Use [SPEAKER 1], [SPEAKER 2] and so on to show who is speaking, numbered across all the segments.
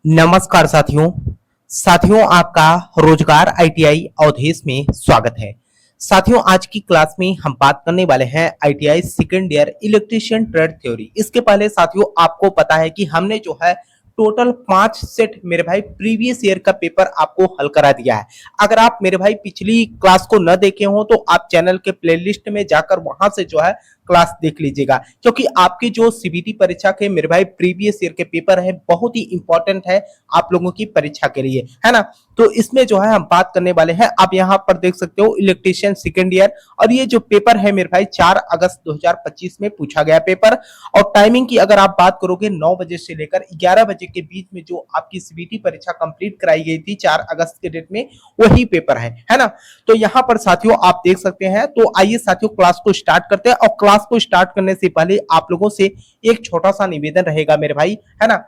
[SPEAKER 1] नमस्कार साथियों। आपका रोजगार आईटीआई अवधेश में स्वागत है। साथियों, आज की क्लास में हम बात करने वाले हैं ITI second year electrician trade theory. इसके पहले साथियों आपको पता है कि हमने जो है टोटल 5 सेट मेरे भाई प्रीवियस ईयर का पेपर आपको हल करा दिया है। अगर आप मेरे भाई पिछली क्लास को न देखे हो तो आप चैनल के प्लेलिस्ट में जाकर वहां से जो है क्लास देख लीजिएगा, क्योंकि आपकी जो सीबीटी परीक्षा के मेरे भाई प्रीवियस ईयर के पेपर है बहुत ही इंपॉर्टेंट है आप लोगों की परीक्षा के लिए, है ना। तो इसमें जो है हम बात करने वाले हैं, आप यहाँ पर देख सकते हो इलेक्ट्रीशियन सेकेंड ईयर, और ये जो पेपर है मेरे भाई 4 अगस्त 2025 में पूछा गया पेपर। और टाइमिंग की अगर आप बात करोगे 9 बजे से लेकर 11 बजे के बीच में जो आपकी सीबीटी परीक्षा कंप्लीट कराई गई थी 4 अगस्त के डेट में, वही पेपर है ना। तो यहाँ पर साथियों आप देख सकते हैं। तो आइए साथियों क्लास को स्टार्ट करते हैं, और क्लास को स्टार्ट करने से पहले आप लोगों से एक छोटा सा निवेदन रहेगा मेरे भाई, है ना।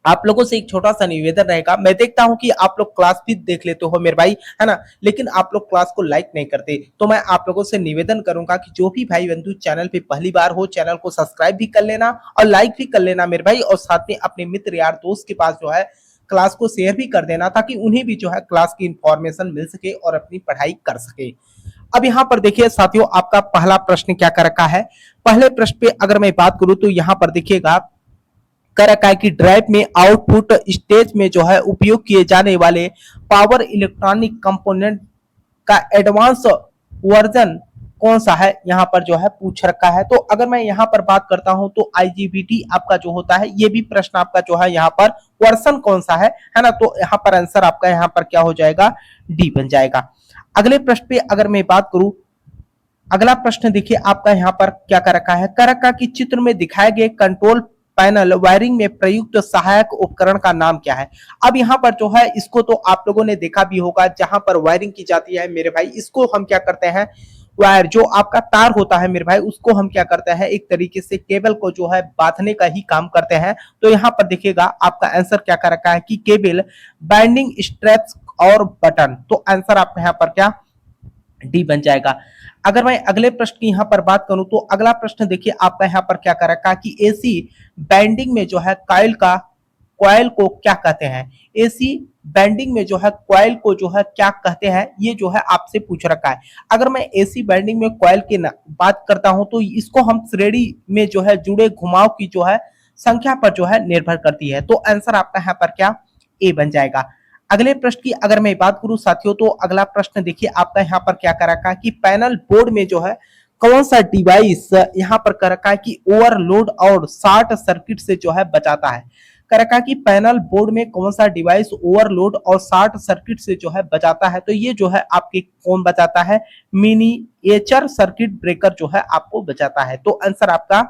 [SPEAKER 1] आप लोगों से एक छोटा सा निवेदन रहेगा, मैं देखता हूं कि आप लोग क्लास भी देख लेते हो मेरे भाई, है ना, लेकिन आप लोग क्लास को लाइक नहीं करते। तो मैं आप लोगों से निवेदन करूंगा कि जो भी भाई बंधु चैनल पे पहली बार हो, चैनल को सब्सक्राइब भी कर लेना और लाइक भी कर लेना मेरे भाई, और साथ में अपने मित्र यार दोस्त के पास जो है क्लास को शेयर भी कर देना, ताकि उन्हें भी जो है क्लास की इंफॉर्मेशन मिल सके और अपनी पढ़ाई कर सके। अब यहाँ पर देखिए साथियों, आपका पहला प्रश्न क्या कर रखा है। पहले प्रश्न पे अगर मैं बात करूं तो यहाँ पर देखिएगा कर रखा है कि ड्राइव में आउटपुट स्टेज में जो है उपयोग किए जाने वाले पावर इलेक्ट्रॉनिक कंपोनेंट का एडवांस वर्जन कौन सा है, यहाँ पर जो है पूछ रखा है। तो अगर मैं यहाँ पर बात करता हूं तो आईजीबीटी आपका जो होता है, ये भी प्रश्न आपका जो है यहाँ पर वर्जन कौन सा है ना। तो यहाँ पर आंसर आपका यहाँ पर क्या हो जाएगा, डी बन जाएगा। अगले प्रश्न पे अगर मैं बात करूं, अगला प्रश्न देखिए आपका यहाँ पर क्या कर रखा है। कर रखा कि चित्र में दिखाए गए कंट्रोल पैनल वायरिंग में प्रयुक्त सहायक उपकरण का नाम क्या है। अब यहाँ पर जो है इसको तो आप लोगों ने देखा भी होगा, जहां पर वायरिंग की जाती है मेरे भाई, इसको हम क्या करते हैं, वायर जो आपका तार होता है मेरे भाई, उसको हम क्या करते हैं, एक तरीके से केबल को जो है बांधने का ही काम करते हैं। तो यहाँ पर देखिएगा आपका आंसर क्या कर रखा है कि केबल, बाइंडिंग स्ट्रैप्स और बटन। तो आंसर आपका यहाँ पर क्या, डी बन जाएगा। अगर मैं अगले प्रश्न की यहाँ पर बात करूं तो अगला प्रश्न देखिए आपका यहाँ पर क्या कर रखा है कि एसी बैंडिंग में जो है कॉइल को क्या कहते हैं। एसी बैंडिंग में जो है कॉइल को जो है क्या कहते हैं, ये जो है आपसे पूछ रखा है। अगर मैं एसी बैंडिंग में कॉइल की बात करता हूं तो इसको हम श्रेणी में जो है जुड़े घुमाव की जो है संख्या पर जो है निर्भर करती है। तो आंसर आपका यहाँ पर क्या, ए बन जाएगा। अगले प्रश्न की अगर मैं बात करूं साथियों तो अगला प्रश्न देखिए आपका यहाँ पर क्या कर रखा है कि पैनल बोर्ड में जो है कौन सा डिवाइस यहाँ पर कर रखा है कि ओवरलोड और शॉर्ट सर्किट से जो है बचाता है। कर रखा है कि पैनल बोर्ड में कौन सा डिवाइस ओवरलोड और शॉर्ट सर्किट से जो है बचाता है। तो ये जो है आपके कौन बचाता है, मिनिएचर सर्किट ब्रेकर जो है आपको बचाता है। तो आंसर आपका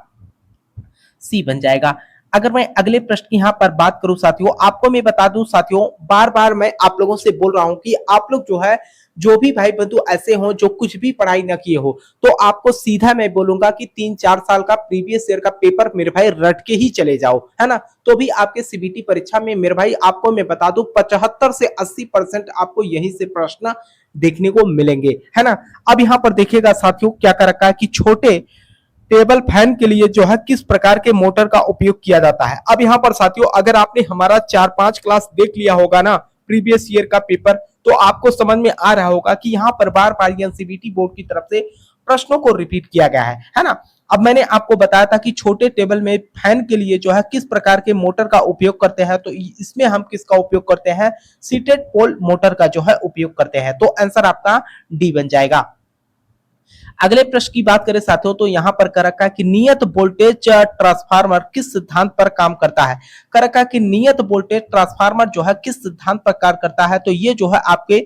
[SPEAKER 1] सी बन जाएगा। अगर मैं अगले प्रश्न की यहाँ पर बात करूं साथियों, आपको मैं बता दूं साथियों, बार बार मैं आप लोगों से बोल रहा हूं कि आप लोग जो है, जो भी भाई बंधु ऐसे हो जो कुछ भी पढ़ाई न किए हो, तो आपको सीधा मैं बोलूंगा कि 3-4 साल का प्रीवियस ईयर का पेपर मेरे भाई रट के ही चले जाओ, है ना। तो भी आपके सीबीटी परीक्षा में मेरे भाई आपको मैं बता दूं 75 से 80% आपको यहीं से प्रश्न देखने को मिलेंगे, है ना। अब यहाँ पर देखिएगा साथियों क्या कर रखा है कि छोटे टेबल फैन के लिए जो है किस प्रकार के मोटर का उपयोग किया जाता है। अब यहाँ पर साथियों अगर आपने हमारा 4-5 क्लास देख लिया होगा ना प्रीवियस ईयर का पेपर, तो आपको समझ में आ रहा होगा कि यहाँ पर बार बार एनसीबीटी बोर्ड की तरफ से प्रश्नों को रिपीट किया गया है ना। अब मैंने आपको बताया था कि छोटे टेबल में फैन के लिए जो है किस प्रकार के मोटर का उपयोग करते हैं, तो इसमें हम किसका उपयोग करते हैं, सीटेड पोल मोटर का जो है उपयोग करते हैं। तो आंसर आपका डी बन जाएगा। अगले प्रश्न की बात करें साथियों तो यहाँ पर कर रखा है कि नियत वोल्टेज ट्रांसफार्मर किस सिद्धांत पर काम करता है। कर रखा है कि नियत वोल्टेज ट्रांसफार्मर जो है किस सिद्धांत पर कार्य करता है, तो ये जो है आपके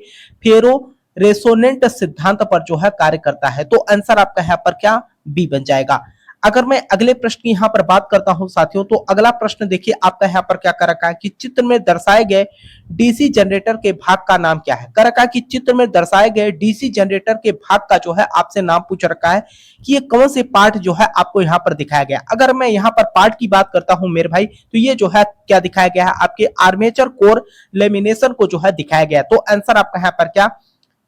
[SPEAKER 1] फेरो रेसोनेंट सिद्धांत पर जो है कार्य करता है। तो आंसर आपका यहाँ पर क्या, बी बन जाएगा। अगर मैं अगले प्रश्न की यहाँ पर बात करता हूं साथियों तो अगला प्रश्न देखिए आपका यहाँ पर क्या कर रखा है कि चित्र में दर्शाए गए डीसी जनरेटर के भाग का नाम क्या है। कर रखा है कि चित्र में दर्शाए गए डीसी जनरेटर के भाग का जो है आपसे नाम पूछ रखा है कि ये कौन से पार्ट जो है आपको यहाँ पर दिखाया गया। अगर मैं यहाँ पर पार्ट की बात करता हूं मेरे भाई, तो ये जो है क्या दिखाया गया है, आपके आर्मेचर कोर लेमिनेशन को जो है दिखाया गया। तो आंसर आपका यहाँ पर क्या,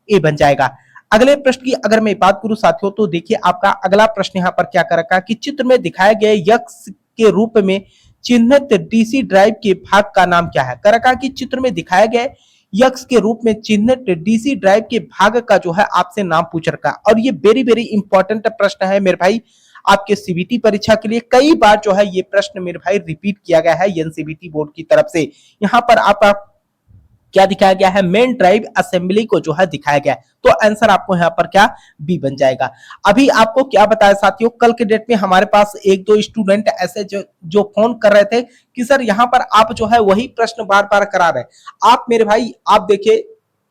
[SPEAKER 1] ए बन जाएगा। अगले प्रश्न की अगर मैं बात करूं साथियों तो देखिए आपका अगला प्रश्न यहाँ पर क्या कर रखा है कि चित्र में दिखाए गए यक्ष के रूप में चिन्हित डीसी ड्राइव के भाग का नाम क्या है? कर कहा कि चित्र में दिखाया गया यक्ष के रूप में चिन्हित डीसी ड्राइव के भाग का जो है आपसे नाम पूछ रखा है। और ये वेरी वेरी इंपॉर्टेंट प्रश्न है मेरे भाई, आपके सीबीटी परीक्षा के लिए कई बार जो है ये प्रश्न मेरे भाई रिपीट किया गया है एनसीबीटी बोर्ड की तरफ से। यहाँ पर आप क्या दिखाया गया है? मेन ड्राइव असेंबली को जो है दिखाया गया है। तो आंसर आपको यहाँ पर क्या बी बन जाएगा। अभी आपको क्या बताया साथियों, कल के डेट में हमारे पास एक दो स्टूडेंट ऐसे जो फोन कर रहे थे कि सर यहाँ पर आप जो है वही प्रश्न बार बार करा रहे हैं। आप मेरे भाई आप देखिए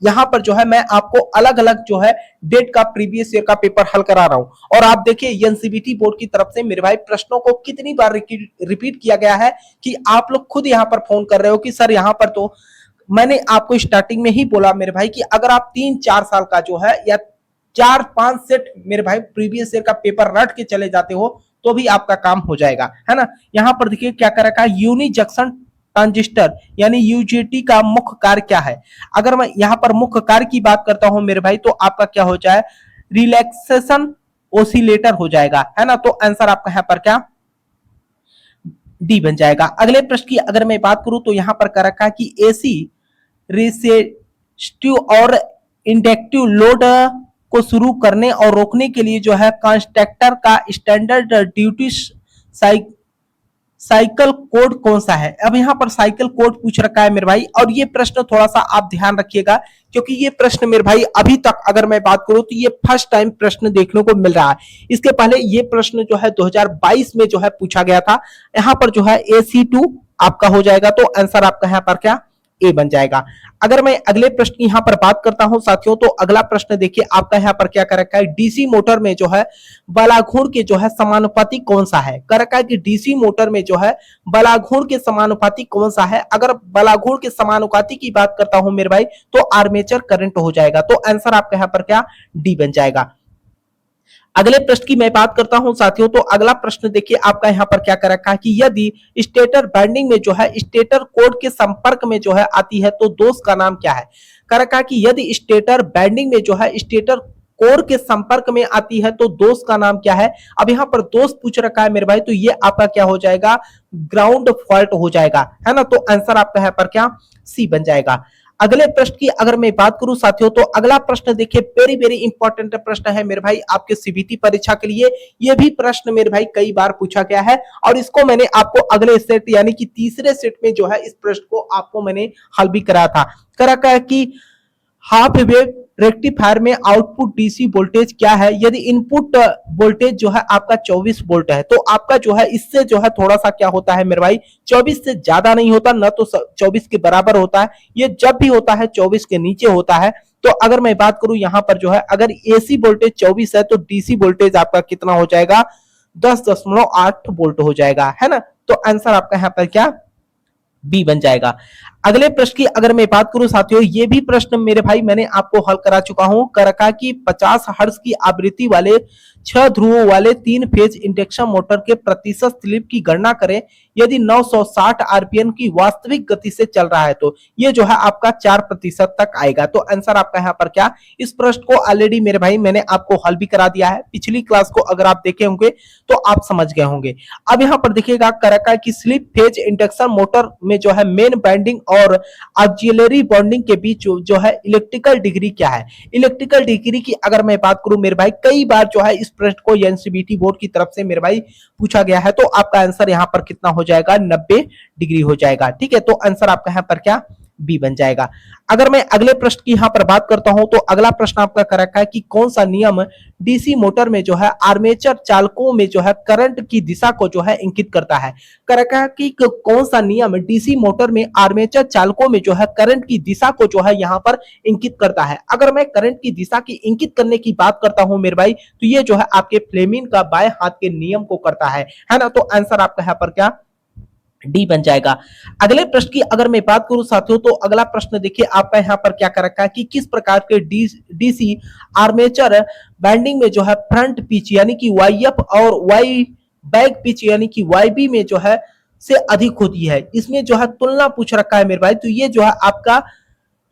[SPEAKER 1] यहाँ पर जो है मैं आपको अलग अलग जो है डेट का प्रीवियस ईयर का पेपर हल करा रहा हूं और आप देखिए एनसीबीटी बोर्ड की तरफ से मेरे भाई प्रश्नों को कितनी बार रिपीट किया गया है कि आप लोग खुद यहाँ पर फोन कर रहे हो कि सर यहाँ पर तो मैंने आपको स्टार्टिंग में ही बोला मेरे भाई कि अगर आप 3-4 साल का जो है या 4-5 सेट मेरे भाई प्रीवियस ईयर का पेपर रट के चले जाते हो तो भी आपका काम हो जाएगा, है ना। यहाँ पर देखिए क्या कर रखा है, यूनि जंक्शन ट्रांजिस्टर यानी यूजेटी का मुख्य कार्य क्या है। अगर मैं यहाँ पर मुख्य कार्य की बात करता हूं मेरे भाई तो आपका क्या हो जाए, रिलैक्सेशन ओसिलेटर हो जाएगा, है ना। तो आंसर आपका यहाँ पर क्या डी बन जाएगा। अगले प्रश्न की अगर मैं बात करूं तो यहां पर कर रखा है कि एसी रेसिस्टिव और इंडक्टिव लोड को शुरू करने और रोकने के लिए जो है कंस्ट्रक्टर का स्टैंडर्ड ड्यूटी साइकिल कोड कौन सा है। अब यहाँ पर साइकिल कोड पूछ रखा है मेरे भाई और ये प्रश्न थोड़ा सा आप ध्यान रखिएगा क्योंकि ये प्रश्न मेरे भाई अभी तक अगर मैं बात करूं तो ये फर्स्ट टाइम प्रश्न देखने को मिल रहा है। इसके पहले ये प्रश्न जो है 2022 में जो है पूछा गया था। यहाँ पर जो है AC2 आपका हो जाएगा। तो आंसर आपका यहाँ पर क्या ए बन जाएगा। अगर मैं अगले प्रश्न की यहाँ पर बात करता हूं साथियों तो अगला प्रश्न देखिए आपका यहाँ पर क्या कर रखा है, डीसी मोटर में जो है बलाघूर्ण के जो है समानुपाती कौन सा है। कर रखा है कि डीसी मोटर में जो है बलाघूर्ण के समानुपाती कौन सा है। अगर बलाघूर्ण के समानुपाती की बात करता हूं मेरे भाई तो आर्मेचर करंट हो जाएगा। तो आंसर आपका यहाँ पर क्या डी बन जाएगा। अगले प्रश्न की मैं बात करता हूं साथियों तो अगला प्रश्न देखिए आपका यहाँ पर क्या कर रखा है कि यदि स्टेटर बैंडिंग में जो है स्टेटर कोड के संपर्क में जो है आती है तो दोष का नाम क्या है। कर रखा है कि यदि स्टेटर बैंडिंग में जो है स्टेटर कोर के संपर्क में आती है तो दोष का नाम क्या है। अब यहाँ पर दोष पूछ रखा है मेरे भाई तो ये आपका क्या हो जाएगा, ग्राउंड फॉल्ट हो जाएगा, है ना। तो आंसर आपका यहाँ पर क्या सी बन जाएगा। अगले प्रश्न की अगर मैं बात करूं साथियों तो अगला प्रश्न देखिए वेरी वेरी इंपॉर्टेंट प्रश्न है मेरे भाई आपके सीबीटी परीक्षा के लिए। यह भी प्रश्न मेरे भाई कई बार पूछा गया है और इसको मैंने आपको अगले सेट यानी कि तीसरे सेट में जो है इस प्रश्न को आपको मैंने हल भी कराया था। करा कि हाफ वेव रेक्टिफायर में आउटपुट डीसी वोल्टेज क्या है। यदि इनपुट वोल्टेज जो है आपका 24 वोल्ट है तो आपका जो है इससे जो है थोड़ा सा क्या होता है मेरे भाई 24 से ज्यादा नहीं होता, न तो 24 के बराबर होता है। ये जब भी होता है 24 के नीचे होता है। तो अगर मैं बात करूं यहाँ पर जो है अगर एसी वोल्टेज 24 है तो डीसी वोल्टेज आपका कितना हो जाएगा 10.8 वोल्ट हो जाएगा, है ना। तो आंसर आपका यहाँ पर क्या बी बन जाएगा। अगले प्रश्न की अगर मैं बात करूं साथियों ये भी प्रश्न मेरे भाई मैंने आपको हल करा चुका हूं। कर रखा कि 50 हर्ट्ज की आवृत्ति वाले 6 ध्रुवों वाले 3 फेज इंडक्शन मोटर के प्रतिशत स्लिप की गणना करें यदि 960 आरपीएम की वास्तविक गति से चल रहा है तो ये जो है आपका 4% तक आएगा। तो आंसर आपका यहाँ पर क्या, इस प्रश्न को ऑलरेडी मेरे भाई मैंने आपको हल भी करा दिया है। पिछली क्लास को अगर आप देखे होंगे तो आप समझ गए होंगे। अब यहाँ पर देखिएगा कर रखा है कि स्लिप फेज इंडक्शन मोटर में जो है मेन बाइंडिंग और ऑक्सिलरी बॉन्डिंग के बीच जो है इलेक्ट्रिकल डिग्री क्या है। इलेक्ट्रिकल डिग्री की अगर मैं बात करूं मेरे भाई कई बार जो है इस प्रश्न को एनसीबीटी बोर्ड की तरफ से मेरे भाई पूछा गया है। तो आपका आंसर यहां पर कितना हो जाएगा 90 डिग्री हो जाएगा, ठीक है। तो आंसर आपका यहां पर क्या बी बन जाएगा। अगर मैं अगले प्रश्न की यहां पर बात करता हूं तो अगला प्रश्न आपका कर रखा है कि कौन सा नियम डीसी मोटर में जो है आर्मेचर चालकों में जो है करंट की दिशा को जो है इंगित करता है। कर रखा है कि कौन सा नियम डीसी मोटर में आर्मेचर चालकों में जो है करंट की दिशा को जो है यहां पर इंगित करता है। अगर मैं करंट की दिशा की इंगित करने की बात करता हूं मेरे भाई तो ये जो है आपके फ्लेमिंग का बाएं हाथ के नियम को करता है ना। तो आंसर आपका यहाँ पर क्या डी बन जाएगा। अगले प्रश्न की अगर मैं बात करूं साथियों तो अगला प्रश्न देखिए आपका यहां पर क्या कर रखा है कि किस प्रकार के डीसी आर्मेचर बैंडिंग में जो है फ्रंट पिच यानी कि वाईएफ और वाई बैक पिच यानी कि वाईबी में जो है से अधिक होती है। इसमें जो है तुलना पूछ रखा है मेरे भाई तो ये जो है आपका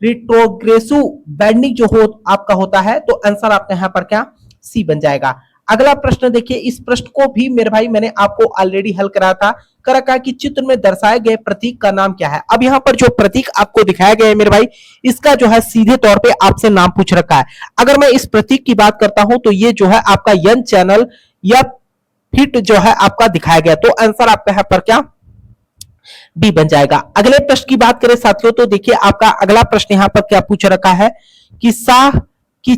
[SPEAKER 1] रिट्रोग्रेसिव बैंडिंग जो हो आपका होता है। तो आंसर आपका यहां पर क्या सी बन जाएगा। अगला प्रश्न देखिए, इस प्रश्न को भी मेरे भाई मैंने आपको ऑलरेडी हल करा था। कर रखा है कि चित्र में दर्शाए गए प्रतीक का नाम क्या है। अब यहाँ पर जो प्रतीक आपको दिखाया गया है मेरे भाई, इसका जो है सीधे तौर पे आपसे नाम पूछ रखा है। अगर मैं इस प्रतीक की बात करता हूं तो ये जो है आपका यन चैनल या फिट जो है आपका दिखाया गया, तो आंसर आपका यहाँ पर क्या बी बन जाएगा। अगले प्रश्न की बात करें साथियों तो देखिए आपका अगला प्रश्न यहाँ पर क्या पूछ रखा है कि शाह की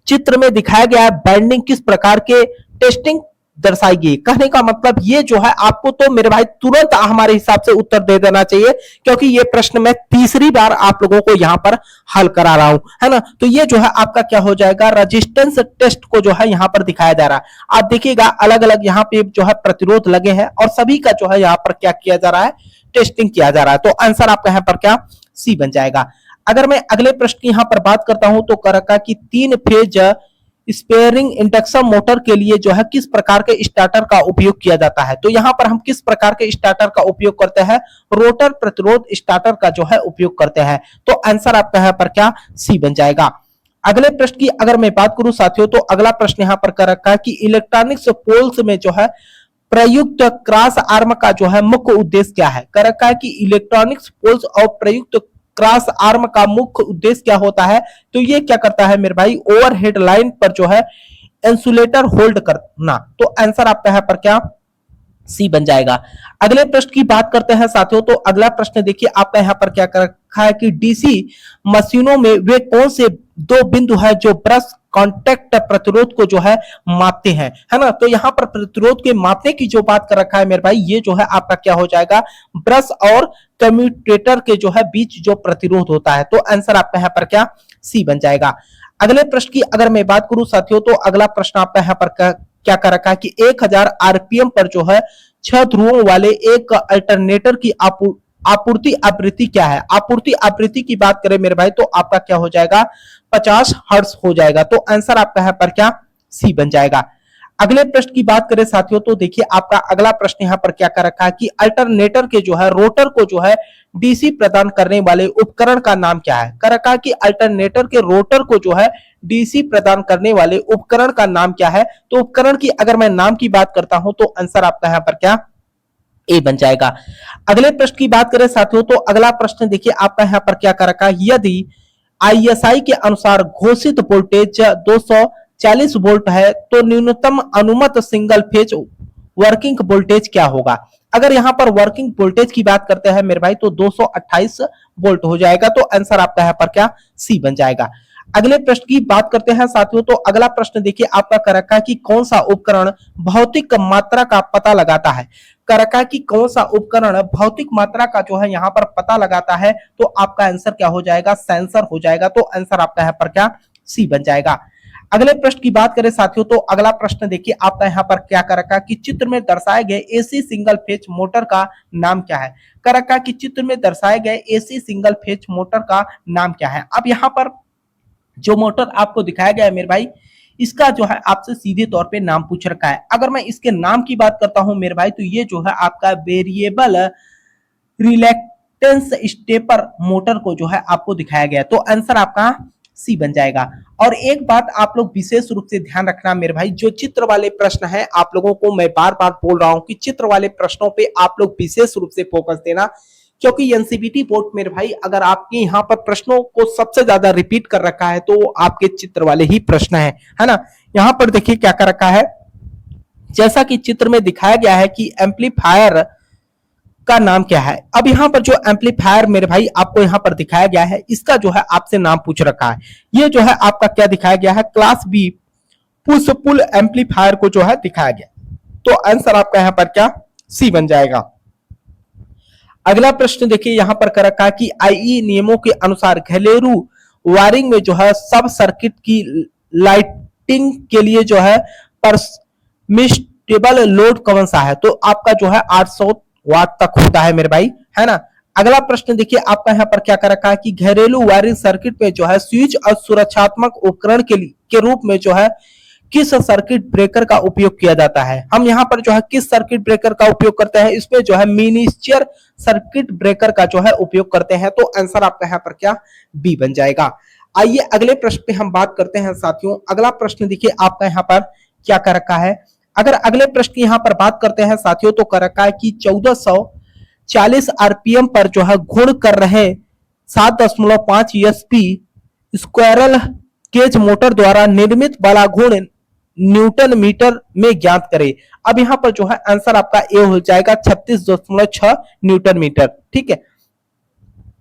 [SPEAKER 1] चित्र में दिखाया गया बैंडिंग किस प्रकार के टेस्टिंग दर्शाई गई। कहने का मतलब ये जो है आपको तो मेरे भाई तुरंत हमारे हिसाब से उत्तर दे देना चाहिए, क्योंकि ये प्रश्न मैं तीसरी बार आप लोगों को यहां पर हल करा रहा हूं, है ना। तो ये जो है आपका क्या हो जाएगा, रेजिस्टेंस टेस्ट को जो है यहां पर दिखाया जा रहा है। आप देखिएगा अलग अलग यहां पे जो है प्रतिरोध लगे हैं और सभी का जो है यहां पर क्या किया जा रहा है, टेस्टिंग किया जा रहा है। तो आंसर आपका यहां पर क्या सी बन जाएगा। अगर मैं अगले प्रश्न की यहां पर बात करता हूं तो कर रखा कि 3 फेज स्पेयरिंग इंडक्शन मोटर के लिए जो है किस प्रकार के स्टार्टर का उपयोग किया जाता है। तो यहां पर हम किस प्रकार के स्टार्टर का उपयोग करते हैं, रोटर प्रतिरोध स्टार्टर का जो है उपयोग करते हैं। तो आंसर आपका यहाँ पर क्या सी बन जाएगा। अगले प्रश्न की अगर मैं बात करूं साथियों तो अगला प्रश्न यहां पर कर रखा है कि इलेक्ट्रॉनिक्स पोल्स में जो है प्रयुक्त क्रॉस आर्म का जो है मुख्य उद्देश्य क्या है। कर रखा है कि इलेक्ट्रॉनिक्स पोल्स और प्रयुक्त क्रॉस आर्म का मुख्य उद्देश्य क्या होता है। तो ये क्या करता है मेरे भाई, ओवरहेड लाइन पर जो है इंसुलेटर होल्ड करना। तो आंसर आपका यहाँ पर क्या सी बन जाएगा। अगले प्रश्न की बात करते हैं साथियों तो अगला प्रश्न देखिए आपका यहाँ पर क्या कर रखा है कि डीसी मशीनों में वे कौन से 2 बिंदु है जो ब्रश कांटेक्ट प्रतिरोध को जो है मापते हैं, है ना। तो यहाँ पर प्रतिरोध के मापने की जो बात कर रखा है मेरे भाई, ये जो है आपका क्या हो जाएगा, ब्रश और कम्यूटेटर के जो है बीच जो प्रतिरोध होता है। तो आंसर आपका यहाँ पर क्या सी बन जाएगा। अगले प्रश्न की अगर मैं बात करूं साथियों तो अगला प्रश्न आपका यहाँ पर क्या कर रखा है कि 1000 आरपीएम पर जो है 6 ध्रुवों वाले एक अल्टरनेटर की आपूर्ति आवृत्ति क्या है। आपूर्ति आवृत्ति की बात करें मेरे भाई तो आपका क्या हो जाएगा, 50 हर्ट्ज हो जाएगा। तो आंसर आपका यहाँ पर क्या सी बन जाएगा। अगले प्रश्न की बात करें साथियों तो देखिए आपका अगला प्रश्न यहाँ पर क्या कर रखा है कि अल्टरनेटर के जो है रोटर को जो है डीसी प्रदान करने वाले उपकरण का नाम क्या है। कर रखा है कि अल्टरनेटर के रोटर को जो है डीसी प्रदान करने वाले उपकरण का नाम क्या है। तो उपकरण की अगर मैं नाम की बात करता हूं तो आंसर आपका यहाँ पर क्या ए बन जाएगा। अगले प्रश्न की बात करें साथियों तो अगला प्रश्न देखिए आपका यहाँ पर क्या कर रखा है, यदि आईएसआई के अनुसार घोषित वोल्टेज 240 वोल्ट है तो न्यूनतम अनुमत सिंगल फेज वर्किंग वोल्टेज क्या होगा। अगर यहाँ पर वर्किंग वोल्टेज की बात करते हैं मेरे भाई तो 228 वोल्ट हो जाएगा। तो आंसर आपका यहाँ पर क्या सी बन जाएगा। अगले प्रश्न की बात करते हैं साथियों तो अगला प्रश्न देखिए आपका कर रखा है कि कौन सा उपकरण भौतिक मात्रा का पता लगाता है। कर रखा है कि कौन सा उपकरण भौतिक मात्रा का जो है यहाँ पर पता लगाता है। तो आपका आंसर क्या हो जाएगा, सेंसर हो जाएगा। तो आंसर आपका यहाँ पर क्या सी बन जाएगा। अगले प्रश्न की बात करें साथियों तो अगला प्रश्न देखिए आपका यहाँ पर क्या कर रखा है कि चित्र में दर्शाए गए एसी सिंगल फेज मोटर का नाम क्या है। कर रखा है कि चित्र में दर्शाए गए एसी सिंगल फेज मोटर का नाम क्या है। अब यहाँ पर जो मोटर आपको दिखाया गया है मेरे भाई, इसका जो है आपसे सीधे तौर पे नाम पूछ रखा है। अगर मैं इसके नाम की बात करता हूं मेरे भाई तो ये जो है आपका वेरिएबल रिलेक्टेंस स्टेपर मोटर को जो है आपको दिखाया गया है। तो आंसर आपका सी बन जाएगा। और एक बात आप लोग विशेष रूप से ध्यान रखना मेरे भाई, जो चित्र वाले प्रश्न है आप लोगों को मैं बार बार बोल रहा हूं कि चित्र वाले प्रश्नों पे आप लोग विशेष रूप से फोकस देना, क्योंकि एनसीबीटी बोर्ड मेरे भाई अगर आपके यहाँ पर प्रश्नों को सबसे ज्यादा रिपीट कर रखा है तो आपके चित्र वाले ही प्रश्न है ना। यहाँ पर देखिए क्या कर रखा है, जैसा कि चित्र में दिखाया गया है कि एम्पलीफायर का नाम क्या है। अब यहाँ पर जो एम्पलीफायर मेरे भाई आपको यहाँ पर दिखाया गया है, इसका जो है आपसे नाम पूछ रखा है। ये जो है आपका क्या दिखाया गया है, class B push pull amplifier को जो है दिखाया गया। तो आंसर आपका यहाँ पर क्या सी बन जाएगा। अगला प्रश्न देखिए यहाँ पर कर रखा है कि आईई नियमों के अनुसार घरेलू वायरिंग में जो है सब सर्किट की लाइटिंग के लिए जो है परमिटेबल लोड कौन सा है। तो आपका जो है 800 वाट तक होता है मेरे भाई, है ना। अगला प्रश्न देखिए आपका यहाँ पर क्या कर रखा है कि घरेलू वायरिंग सर्किट में जो है स्विच और सुरक्षात्मक उपकरण के रूप में जो है किस सर्किट ब्रेकर का उपयोग किया जाता है। हम यहाँ पर जो है किस सर्किट ब्रेकर का उपयोग करते हैं, इसमें जो है मिनिएचर सर्किट ब्रेकर का जो है उपयोग करते हैं। तो आंसर आपका यहाँ पर क्या बी बन जाएगा। आइए अगले प्रश्न पे हम बात करते हैं साथियों। अगला प्रश्न देखिए आपका यहाँ पर क्या कर रखा है। अगर अगले प्रश्न की यहाँ पर बात करते हैं साथियों, तो कर रखा है कि 1440 आरपीएम पर जो है घूर्ण कर रहे 7.5 एचपी स्क्वायरल केज मोटर द्वारा निर्मित बला घूर्ण न्यूटन मीटर में ज्ञात करें। अब यहाँ पर जो है आंसर आपका ए हो जाएगा 36.6 न्यूटन मीटर। ठीक है,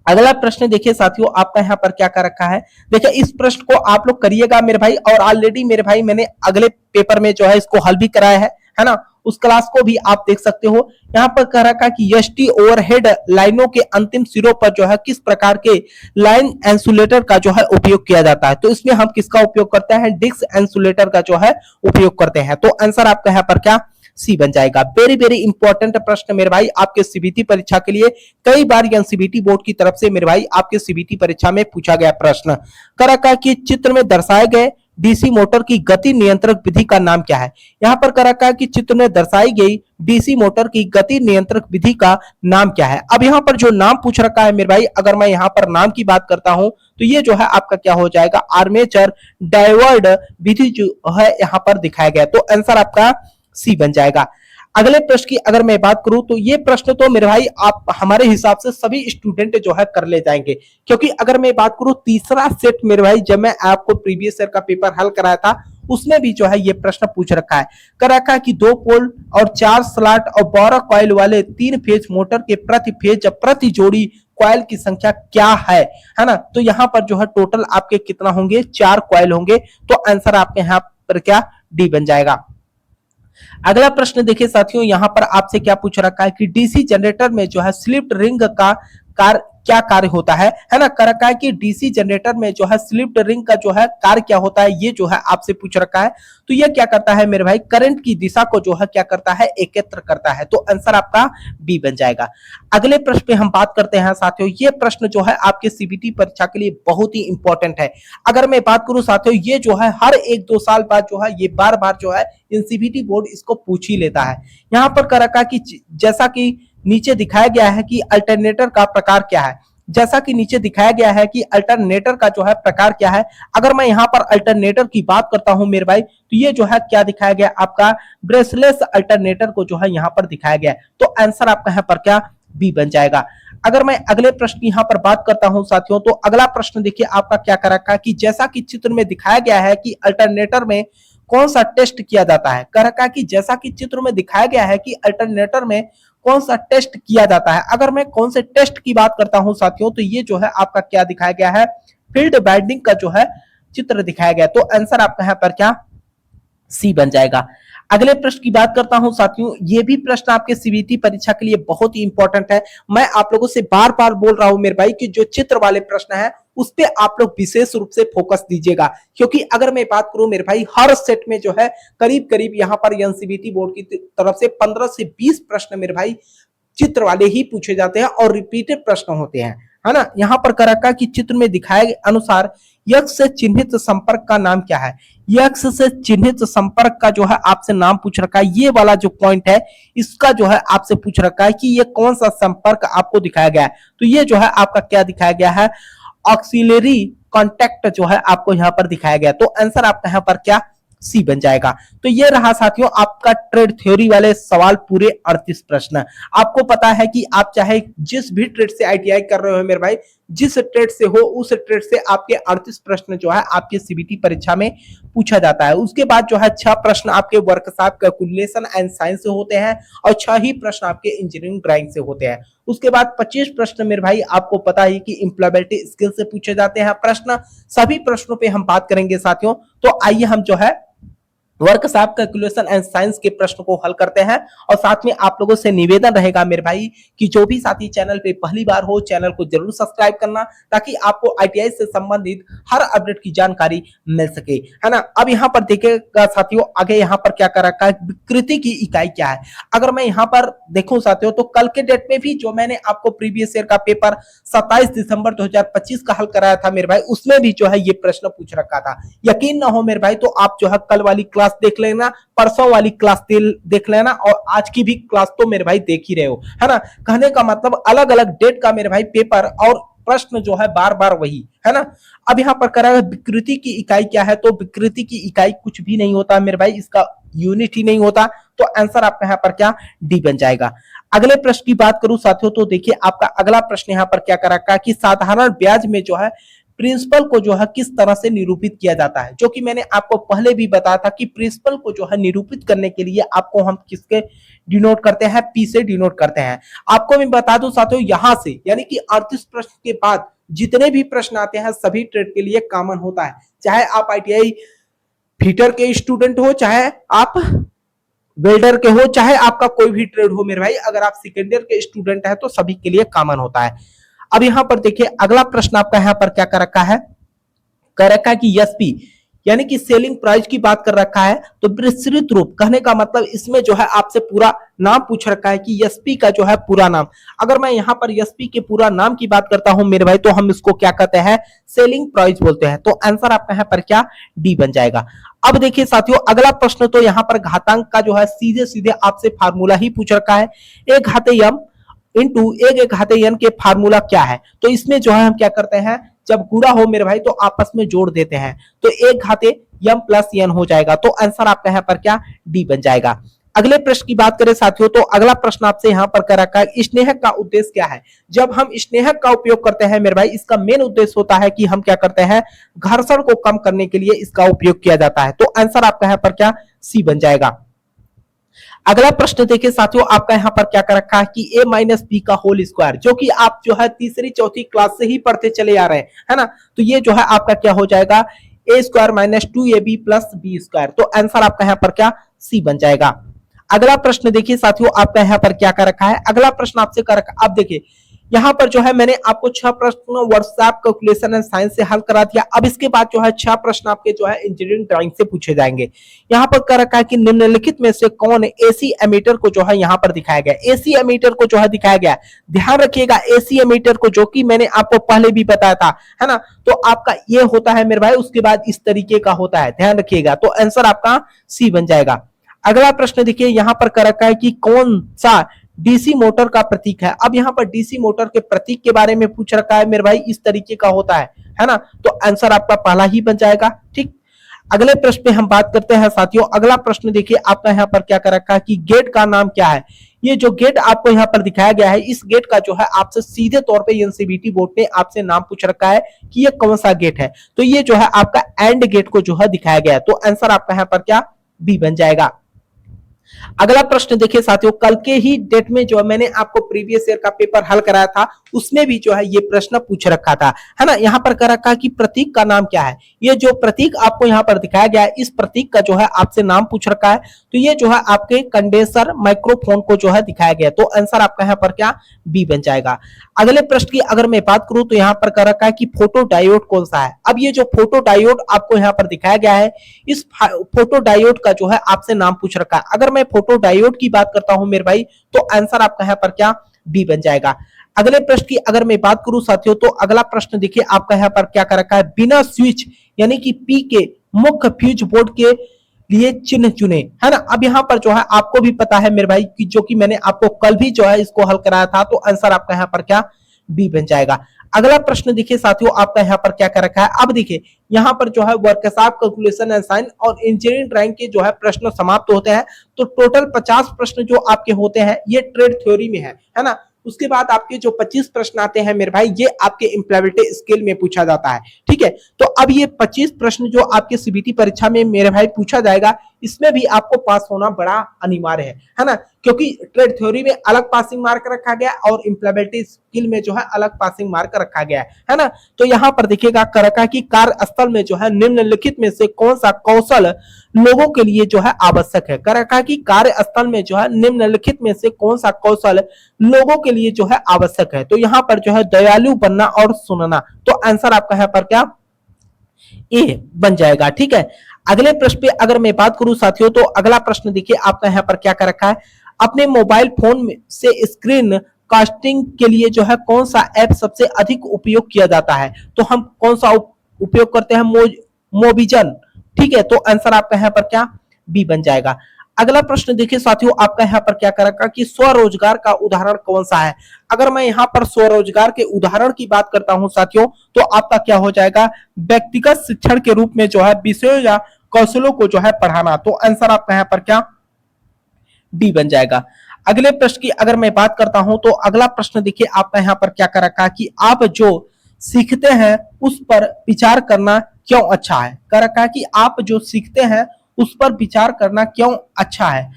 [SPEAKER 1] अगला प्रश्न देखिए साथियों, आपका यहाँ पर क्या कर रखा है। देखिए इस प्रश्न को आप लोग करिएगा मेरे भाई, और ऑलरेडी मेरे भाई मैंने अगले पेपर में जो है इसको हल भी कराया है ना, उस क्लास को भी आप देख सकते हो। यहाँ पर कह रखा है कि एसटी ओवरहेड लाइनों के अंतिम सिरों पर जो है किस प्रकार के लाइन इंसुलेटर का जो है उपयोग किया जाता है। तो इसमें हम किसका उपयोग करते हैं, डिस्क इंसुलेटर का जो है उपयोग करते हैं। तो आंसर आपका यहाँ पर क्या सी बन जाएगा। वेरी वेरी इंपॉर्टेंट प्रश्न मेरे भाई आपके सीबीटी परीक्षा के लिए, कई बार एनसीबीटी बोर्ड की तरफ से मेरे भाई आपके सीबीटी परीक्षा में पूछा गया प्रश्न। कर रखा है कि चित्र में दर्शाए गए डीसी मोटर की गति नियंत्रक विधि का नाम क्या है। यहाँ पर कर रखा है कि चित्र में दर्शाई गई डीसी मोटर की गति नियंत्रक विधि का नाम क्या है। अब यहाँ पर जो नाम पूछ रखा है मेरे भाई, अगर मैं यहाँ पर नाम की बात करता हूं तो ये जो है आपका क्या हो जाएगा, आर्मेचर डाइवर्ड विधि जो है यहाँ पर दिखाया गया। तो आंसर आपका सी बन जाएगा। अगले प्रश्न की अगर मैं बात करूं तो ये प्रश्न तो मेरे भाई आप हमारे हिसाब से सभी स्टूडेंट जो है कर ले जाएंगे, क्योंकि अगर मैं बात करूं तीसरा सेट मेरे भाई जब मैं आपको प्रीवियस ईयर का पेपर हल कराया था उसमें भी जो है ये प्रश्न पूछ रखा है। कर रखा है कि 2 पोल और 4 स्लॉट और 12 कॉइल वाले 3 फेज मोटर के प्रति फेज प्रति जोड़ी कॉइल की संख्या क्या है ना। तो यहाँ पर जो है टोटल आपके कितना होंगे, 4 कॉइल होंगे। तो आंसर आपके यहाँ पर क्या डी बन जाएगा। अगला प्रश्न देखिए साथियों, यहां पर आपसे क्या पूछ रखा है कि डीसी जनरेटर में जो है स्लिप्ड रिंग का क्या कार्य होता है ना। कर रखा है कि डीसी जनरेटर में जो है स्लिप्ड रिंग का जो है कार्य क्या होता है, ये जो है आपसे पूछ रखा है। तो ये क्या करता है मेरे भाई, करंट की दिशा को जो है क्या करता है, एकत्र करता है। तो आंसर आपका बी बन जाएगा। अगले प्रश्न पे हम बात करते हैं साथियों, ये प्रश्न जो है आपके सीबीटी परीक्षा के लिए बहुत ही इंपॉर्टेंट है। अगर मैं बात करूं साथियों, ये जो है हर 1-2 साल बाद जो है ये बार बार जो है सीबीटी बोर्ड इसको पूछ ही लेता है। यहां पर कर रखा कि जैसा कि नीचे दिखाया गया है कि अल्टरनेटर का प्रकार क्या है। जैसा कि नीचे दिखाया गया है कि अल्टरनेटर का जो है प्रकार क्या है। अगर मैं यहां पर अल्टरनेटर की बात करता हूं मेरे भाई, तो ये जो है क्या दिखाया गया आपका, ब्रेसलेस अल्टरनेटर को जो है यहां पर दिखाया गया है। तो आंसर आपका यहां पर क्या बी बन जाएगा। अगर मैं अगले प्रश्न की यहां पर बात करता हूं साथियों, तो अगला प्रश्न देखिए आपका क्या कर रखा है कि जैसा कि चित्र में दिखाया गया है कि अल्टरनेटर में कौन सा टेस्ट किया जाता है। कह रखा है कि जैसा कि चित्र में दिखाया गया है कि अल्टरनेटर में कौन सा टेस्ट किया जाता है। अगर मैं कौन से टेस्ट की बात करता हूं साथियों, तो ये जो है आपका क्या दिखाया गया है, फील्ड वाइंडिंग का जो है चित्र दिखाया गया। तो आंसर आपका यहाँ पर क्या सी बन जाएगा। अगले प्रश्न की बात करता हूं साथियों, ये भी प्रश्न आपके सीबीटी परीक्षा के लिए बहुत ही इंपॉर्टेंट है। मैं आप लोगों से बार बार बोल रहा हूं मेरे भाई कि जो चित्र वाले प्रश्न है उस पे आप लोग विशेष रूप से फोकस दीजिएगा, क्योंकि अगर मैं बात करूं मेरे भाई हर सेट में जो है करीब करीब यहाँ पर एनसीबीटी बोर्ड की तरफ से 15 से 20 प्रश्न मेरे भाई चित्र वाले ही पूछे जाते हैं और रिपीटेड प्रश्न होते हैं, है ना। यहाँ पर कर रखा कि चित्र में दिखाए अनुसार यक्ष से चिन्हित संपर्क का नाम क्या है। यक्ष से चिन्हित संपर्क का जो है आपसे नाम पूछ रखा है। ये वाला जो पॉइंट है इसका जो है आपसे पूछ रखा है कि ये कौन सा संपर्क आपको दिखाया गया है। तो ये जो है आपका क्या दिखाया गया है, ऑक्सिलरी कॉन्टैक्ट जो है आपको यहाँ पर दिखाया गया। तो आंसर आपका यहाँ पर क्या सी बन जाएगा। तो ये रहा साथियों आपका ट्रेड थ्योरी वाले सवाल पूरे 38 प्रश्न। आपको पता है कि आप चाहे जिस भी ट्रेड से आईटीआई कर रहे हो मेरे भाई, जिस ट्रेड से हो उस ट्रेड से आपके 38 प्रश्न जो है आपके सीबीटी परीक्षा में पूछा जाता है। उसके बाद जो है 6 प्रश्न आपके वर्कशॉप कैलकुलेशन एंड साइंस से होते हैं और 6 ही प्रश्न आपके इंजीनियरिंग ड्राइंग से होते हैं। उसके बाद 25 प्रश्न मेरे भाई आपको पता है कि इंप्लॉयबिलिटी स्किल से पूछे जाते हैं प्रश्न। सभी प्रश्नों पे हम बात करेंगे साथियों। तो आइए हम जो है वर्कशॉप कैलकुलेशन एंड साइंस के प्रश्न को हल करते हैं। और साथ में आप लोगों से निवेदन रहेगा मेरे भाई कि जो भी साथी चैनल पे पहली बार हो चैनल को जरूर सब्सक्राइब करना, ताकि आपको आईटीआई से संबंधित हर अपडेट की जानकारी मिल सके, है ना। अब यहाँ पर देखिएगा साथियों, आगे यहाँ पर क्या कर रखा है, विकृति की इकाई क्या है। अगर मैं यहाँ पर देखूं साथियों, तो कल के डेट में भी जो मैंने आपको प्रीवियस ईयर का पेपर 27 दिसंबर 2025 का हल कराया था मेरे भाई, उसमें भी जो है ये प्रश्न पूछ रखा था। यकीन ना हो मेरे भाई तो आप जो है कल वाली क्लास देख लेना, परसों वाली क्लास देख लेना और आज की भी क्लास तो मेरे भाई देख ही रहे हो, है ना। कहने का मतलब अलग अलग डेट का मेरे भाई पेपर और प्रश्न जो है बार बार वही है ना। अब यहाँ पर करा विकृति की इकाई क्या है, तो विकृति की इकाई कुछ भी नहीं होता मेरे भाई, इसका यूनिट ही नहीं होता, तो आंसर आपका यहाँ पर क्या डी बन जाएगा। अगले प्रश्न की बात करूं साथियों, तो देखिए आपका अगला प्रश्न यहाँ पर क्या कर रखा है कि साधारण ब्याज में जो है प्रिंसिपल को जो है किस तरह से निरूपित किया जाता है, जो कि मैंने आपको पहले भी बताया था कि प्रिंसिपल को जो है निरूपित करने के लिए आपको हम किसके डिनोट करते हैं, पी से डिनोट करते हैं। आपको मैं बता दूं साथियों, यहां से यानी कि 38 प्रश्न के बाद जितने भी प्रश्न आते हैं सभी ट्रेड के लिए कॉमन होता है, चाहे आप आईटीआई फिटर के स्टूडेंट हो, चाहे आप वेल्डर के हो, चाहे आपका कोई भी ट्रेड हो मेरे भाई, अगर आप सेकेंड ईयर के स्टूडेंट है तो सभी के लिए कॉमन होता है। अब यहां पर देखिए अगला प्रश्न आपका यहां पर क्या कर रखा है, कर रखा है कि एसपी यानी कि सेलिंग प्राइस की बात कर रखा है, तो विस्तृत रूप कहने का मतलब इसमें जो है आपसे पूरा नाम पूछ रखा है कि एसपी का जो है पूरा नाम। अगर मैं यहां पर एसपी के पूरा नाम की बात करता हूं मेरे भाई, तो हम इसको क्या कहते हैं, सेलिंग प्राइस बोलते हैं, तो आंसर आपका यहां पर क्या डी बन जाएगा। अब देखिए साथियों अगला प्रश्न, तो यहां पर घातांक का जो है सीधे सीधे आपसे फार्मूला ही पूछ रखा है, एक घाते यम इंटू एक घाते एन के फार्मूला क्या है, तो इसमें जो है हम क्या करते हैं, जब गुणा हो मेरे भाई तो आपस में जोड़ देते हैं, तो एक घाते यम प्लस एन हो जाएगा, तो आंसर आपका यहाँ पर क्या डी बन जाएगा। अगले प्रश्न की बात करें साथियों, तो अगला प्रश्न आपसे यहाँ पर कर रखा है, स्नेहक का उद्देश्य क्या है। जब हम स्नेहक का उपयोग करते हैं मेरे भाई, इसका मेन उद्देश्य होता है कि हम क्या करते हैं, घर्षण को कम करने के लिए इसका उपयोग किया जाता है, तो आंसर आपका यहाँ पर क्या सी बन जाएगा। अगला प्रश्न देखिए साथियों, आपका यहाँ पर क्या कर रखा है कि a माइनस बी का होल स्क्वायर, जो कि आप जो है तीसरी चौथी क्लास से ही पढ़ते चले आ रहे हैं, है ना, तो ये जो है आपका क्या हो जाएगा, A square minus 2ab plus B square, तो आंसर आपका यहाँ पर क्या सी बन जाएगा। अगला प्रश्न देखिए साथियों, आपका यहाँ पर क्या कर रखा है, अगला प्रश्न आपसे कर रखा, अब देखिए यहाँ पर जो है मैंने आपको 6 प्रश्न व्हाट्सएप कैलकुलेशन एंड साइंस से हल करा दिया। अब इसके बाद जो है 6 प्रश्न आपके जो है इंजीनियरिंग ड्राइंग से पूछे जाएंगे। यहाँ पर कर रखा है कि निम्नलिखित में से कौन एसी एमीटर को जो है यहाँ पर दिखाया गया, एसी एमीटर को जो है दिखाया गया, ध्यान रखिएगा एसी एमीटर को, जो कि मैंने आपको पहले भी बताया था, है ना, तो आपका ये होता है मेरे भाई, उसके बाद इस तरीके का होता है, ध्यान रखिएगा, तो आंसर आपका सी बन जाएगा। अगला प्रश्न देखिए यहाँ पर कर रखा है कि कौन सा डीसी मोटर का प्रतीक है। अब यहाँ पर डीसी मोटर के प्रतीक के बारे में पूछ रखा है मेरे भाई, इस तरीके का होता है ना, तो आंसर आपका पहला ही बन जाएगा। ठीक, अगले प्रश्न पे हम बात करते हैं साथियों। अगला प्रश्न देखिए आपका यहाँ पर क्या कर रखा है कि गेट का नाम क्या है। ये जो गेट आपको यहाँ पर दिखाया गया है, इस गेट का जो है आपसे सीधे तौर पे एनसीबीटी बोर्ड ने आपसे नाम पूछ रखा है कि ये कौन सा गेट है, तो ये जो है आपका एंड गेट को जो है दिखाया गया है, तो आंसर आपका यहाँ पर क्या बी बन जाएगा। अगला प्रश्न देखिए साथियों, कल के ही डेट में जो मैंने आपको प्रीवियस ईयर का पेपर हल कराया था, उसमें भी जो है ये प्रश्न पूछ रखा था, है ना। यहाँ पर कर रखा है कि प्रतीक का नाम क्या है। ये जो प्रतीक आपको यहाँ पर दिखाया गया है, इस प्रतीक का जो है आपसे नाम पूछ रखा है, तो ये जो है आपके कंडेंसर माइक्रोफोन को जो है दिखाया गया, तो आंसर आपका यहाँ पर क्या बी बन जाएगा। अगले प्रश्न की अगर मैं बात करूं, तो यहाँ पर कर रखा है कि फोटो डायोड कौन सा है। अब ये जो फोटो डायोड आपको यहाँ पर दिखाया गया है, इस फोटो डायोड का जो है आपसे नाम पूछ रखा है। अगर मैं फोटो डायोड की बात करता हूं मेरे भाई, तो आंसर आपका यहाँ पर क्या बी बन जाएगा। अगले प्रश्न की अगर मैं बात करूं साथियों, तो अगला प्रश्न देखिए आपका यहाँ पर क्या कर रखा है, बिना स्विच यानी कि पी के मुख्य फ्यूज बोर्ड के लिए चिन्ह चुने, है ना। अब यहाँ पर जो है आपको भी पता है मेरे भाई कि जो कि मैंने आपको कल भी जो है इसको हल कराया था, तो आंसर आपका यहाँ पर क्या बी बन जाएगा। अगला प्रश्न देखिए साथियों, आपका यहाँ पर क्या कर रखा है। अब देखिए यहाँ पर जो है वर्कशॉप कैलकुलेशन एंड साइन और इंजीनियरिंग ड्राइंग के जो है प्रश्न समाप्त होते हैं, तो टोटल 50 प्रश्न जो आपके होते हैं ये ट्रेड थ्योरी में है ना। उसके बाद आपके जो 25 प्रश्न आते हैं मेरे भाई, ये आपके इम्प्लॉयबिलिटी स्किल में पूछा जाता है, ठीक है। तो अब ये 25 प्रश्न जो आपके सीबीटी परीक्षा में मेरे भाई पूछा जाएगा, इसमें भी आपको पास होना बड़ा अनिवार्य है ना, क्योंकि ट्रेड थ्योरी में अलग पासिंग मार्क रखा गया और इम्प्लॉयबिलिटी स्किल में जो है अलग पासिंग मार्क रखा गया है ना। तो यहाँ पर देखिएगा कर रखा कि कार्यस्थल में जो है निम्नलिखित में से कौन सा कौशल लोगों के लिए जो है आवश्यक है। कर रखा कि कार्यस्थल में जो है निम्नलिखित में से कौन सा कौशल लोगों के लिए जो है आवश्यक है, तो यहाँ पर जो है दयालु बनना और सुनना, तो आंसर आपका यहाँ पर क्या ए बन जाएगा, ठीक है। अगले प्रश्न पे अगर मैं बात करूं साथियों, तो अगला प्रश्न देखिए आपका यहाँ पर क्या कर रखा है, अपने मोबाइल फोन से स्क्रीन कास्टिंग के लिए जो है कौन सा ऐप सबसे अधिक उपयोग किया जाता है, तो हम कौन सा उपयोग करते हैं, मोविजन, ठीक है, तो आंसर आपका यहाँ पर क्या बी बन जाएगा। अगला प्रश्न देखिए साथियों, आपका यहाँ पर क्या कर रखा कि स्वरोजगार का उदाहरण कौन सा है। अगर मैं यहाँ पर स्वरोजगार के उदाहरण की बात करता हूं साथियों, तो आपका क्या हो जाएगा, व्यक्तिगत शिक्षण के रूप में जो है विषयों या कौशलों को जो है पढ़ाना। तो आंसर आपका यहाँ पर क्या, डी बन जाएगा। अगले प्रश्न की अगर मैं बात करता हूं, तो अगला प्रश्न देखिए आपका यहाँ पर क्या कर रखा कि आप जो सीखते हैं उस पर विचार करना क्यों अच्छा है। कर रखा कि आप जो सीखते हैं उस पर विचार करना क्यों अच्छा है।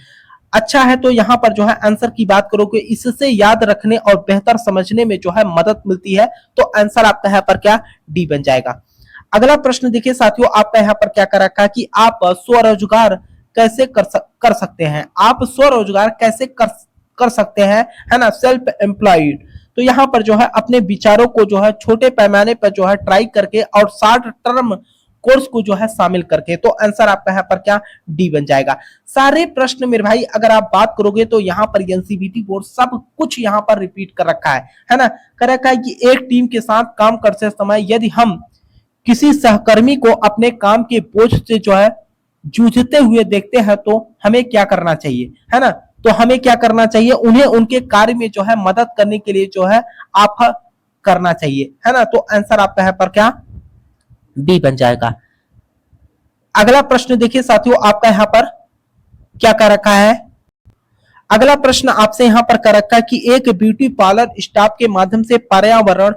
[SPEAKER 1] अच्छा है तो यहाँ पर जो है आंसर की बात करोगे, इससे याद रखने और बेहतर समझने में जो है मदद मिलती है। तो आंसर आपका यहाँ पर क्या, डी बन जाएगा। अगला प्रश्न देखिए साथियों, आपका यहाँ पर क्या कर रखा कि आप स्वरोजगार कैसे कर सकते हैं। आप स्वरोजगार कैसे कर सकते हैं, है ना, सेल्फ एम्प्लॉयड। तो यहाँ पर जो है अपने विचारों को जो है छोटे पैमाने पर जो है ट्राई करके और शॉर्ट टर्म कोर्स को जो है शामिल करके। तो आंसर आपका यहाँ पर क्या, डी बन जाएगा। सारे प्रश्न मेरे भाई अगर आप बात करोगे तो यहाँ पर एनसीईआरटी बोर्ड सब कुछ यहाँ पर रिपीट कर रखा है ना। कर रखा है कि एक टीम के साथ काम करते समय यदि हम किसी सहकर्मी को अपने काम के बोझ से जो है जूझते हुए देखते हैं तो हमें क्या करना चाहिए, है ना। तो हमें क्या करना चाहिए, उन्हें उनके कार्य में जो है मदद करने के लिए जो है आप करना चाहिए, है ना। तो आंसर आपका है पर क्या, डी बन जाएगा। अगला प्रश्न देखिए साथियों, आपका यहाँ पर क्या कर रखा है। अगला प्रश्न आपसे यहाँ पर कर रखा है कि एक ब्यूटी पार्लर स्टाफ के माध्यम से पर्यावरण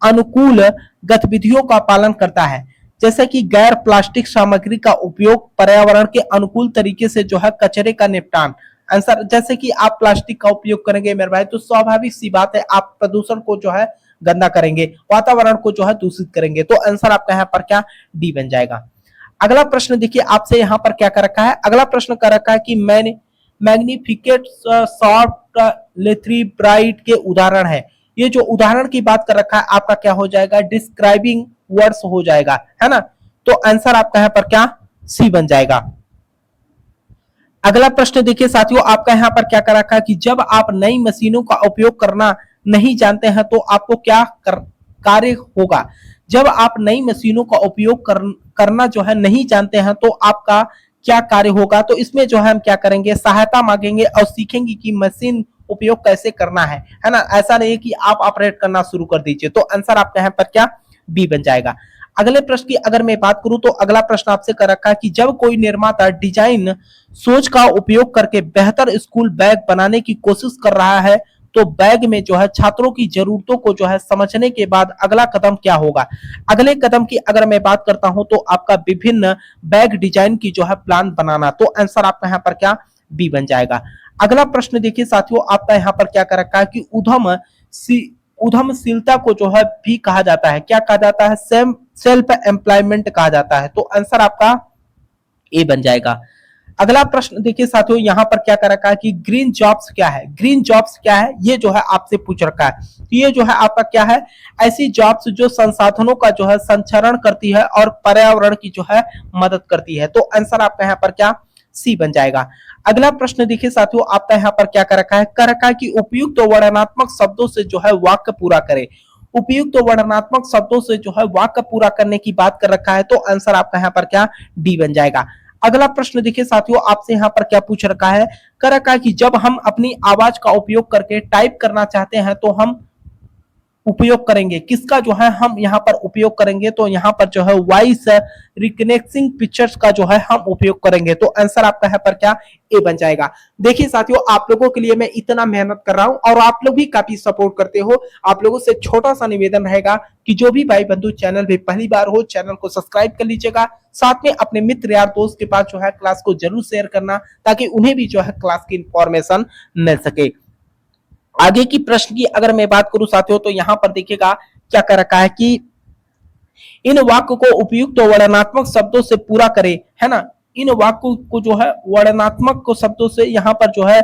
[SPEAKER 1] अनुकूल गतिविधियों का पालन करता है, जैसे कि गैर प्लास्टिक सामग्री का उपयोग, पर्यावरण के अनुकूल तरीके से जो है कचरे का निपटान। आंसर, जैसे कि आप प्लास्टिक का उपयोग करेंगे मेरे भाई तो स्वाभाविक सी बात है आप प्रदूषण को जो है गंदा करेंगे, वातावरण को जो है दूषित करेंगे। तो आंसर आपका यहाँ पर क्या, डी बन जाएगा। अगला प्रश्न देखिए आपसे यहाँ पर क्या कर रखा है। अगला प्रश्न कर रखा है कि मैंने मैग्निफिकेट सॉफ्ट लेथरी ब्राइट के उदाहरण है। ये जो उदाहरण की बात कर रखा है आपका क्या हो जाएगा, डिस्क्राइबिंग वर्ड्स हो जाएगा, है ना। तो आंसर आपका यहाँ पर क्या, सी बन जाएगा। अगला प्रश्न देखिए साथियों, आपका यहाँ पर क्या कर रखा है कि जब आप नई मशीनों का उपयोग करना नहीं जानते हैं तो आपको क्या कार्य होगा। जब आप नई मशीनों का उपयोग करना जो है नहीं जानते हैं तो आपका क्या कार्य होगा। तो इसमें जो है हम क्या करेंगे, सहायता मांगेंगे और सीखेंगे कि मशीन उपयोग कैसे करना है ना। ऐसा नहीं है कि आप ऑपरेट करना शुरू कर दीजिए। तो आंसर आपका यहाँ पर क्या, बी बन जाएगा। अगले प्रश्न की अगर मैं बात करूं तो अगला प्रश्न आपसे कर रखा है कि जब कोई निर्माता डिजाइन सोच का उपयोग करके बेहतर स्कूल बैग बनाने की कोशिश कर रहा है तो बैग में जो है छात्रों की जरूरतों को जो है समझने के बाद अगला कदम क्या होगा। अगले कदम की अगर मैं बात करता हूं तो आपका विभिन्न बैग डिजाइन की जो है प्लान बनाना। तो आंसर आपका यहाँ पर क्या, बी बन जाएगा। अगला प्रश्न देखिए साथियों, आपका यहाँ पर क्या कर रखा है कि उद्यमशीलता को जो है भी कहा जाता है, क्या कहा जाता है, सेल्फ एम्प्लॉयमेंट कहा जाता है। तो आंसर आपका ए बन जाएगा। अगला प्रश्न देखिए साथियों, यहाँ पर क्या कर रखा है कि ग्रीन जॉब्स क्या है। ग्रीन जॉब्स क्या है, ये जो है आपसे पूछ रखा है। तो ये जो है आपका क्या है, ऐसी जॉब्स जो संसाधनों का जो है संचरण करती है और पर्यावरण की जो है मदद करती है। तो आंसर आपका यहाँ पर क्या, सी बन जाएगा। अगला प्रश्न देखिए साथियों, आपका यहाँ पर क्या कर रखा है, कर रखा है कि उपयुक्त वर्णनात्मक शब्दों से जो है वाक्य पूरा करे। उपयुक्त वर्णनात्मक शब्दों से जो है वाक्य पूरा करने की बात कर रखा है। तो आंसर आपका यहाँ पर क्या, डी बन जाएगा। अगला प्रश्न देखिए साथियों, आपसे यहाँ पर क्या पूछ रखा है, कर रखा है कि जब हम अपनी आवाज का उपयोग करके टाइप करना चाहते हैं तो हम उपयोग करेंगे किसका, जो है हम यहाँ पर उपयोग करेंगे। तो यहाँ पर जो है वॉइस रिकनेक्टिंग पिक्चर्स का जो है हम उपयोग करेंगे। तो आंसर आपका है पर क्या, ए बन जाएगा। देखिए साथियों, आप लोगों के लिए मैं इतना मेहनत कर रहा हूं और आप लोग भी काफी सपोर्ट करते हो। आप लोगों से छोटा सा निवेदन रहेगा कि जो भी भाई बंधु चैनल पे पहली बार हो, चैनल को सब्सक्राइब कर लीजिएगा। साथ में अपने मित्र यार दोस्त के पास जो है क्लास को जरूर शेयर करना, ताकि उन्हें भी जो है क्लास की इंफॉर्मेशन मिल सके। आगे की प्रश्न की अगर मैं बात करूं साथियों, तो यहां पर देखिएगा क्या कर रखा है कि इन वाक्य को उपयुक्त वर्णनात्मक शब्दों से पूरा करे, है ना। इन वाक्य को जो है वर्णनात्मक को शब्दों से यहाँ पर जो है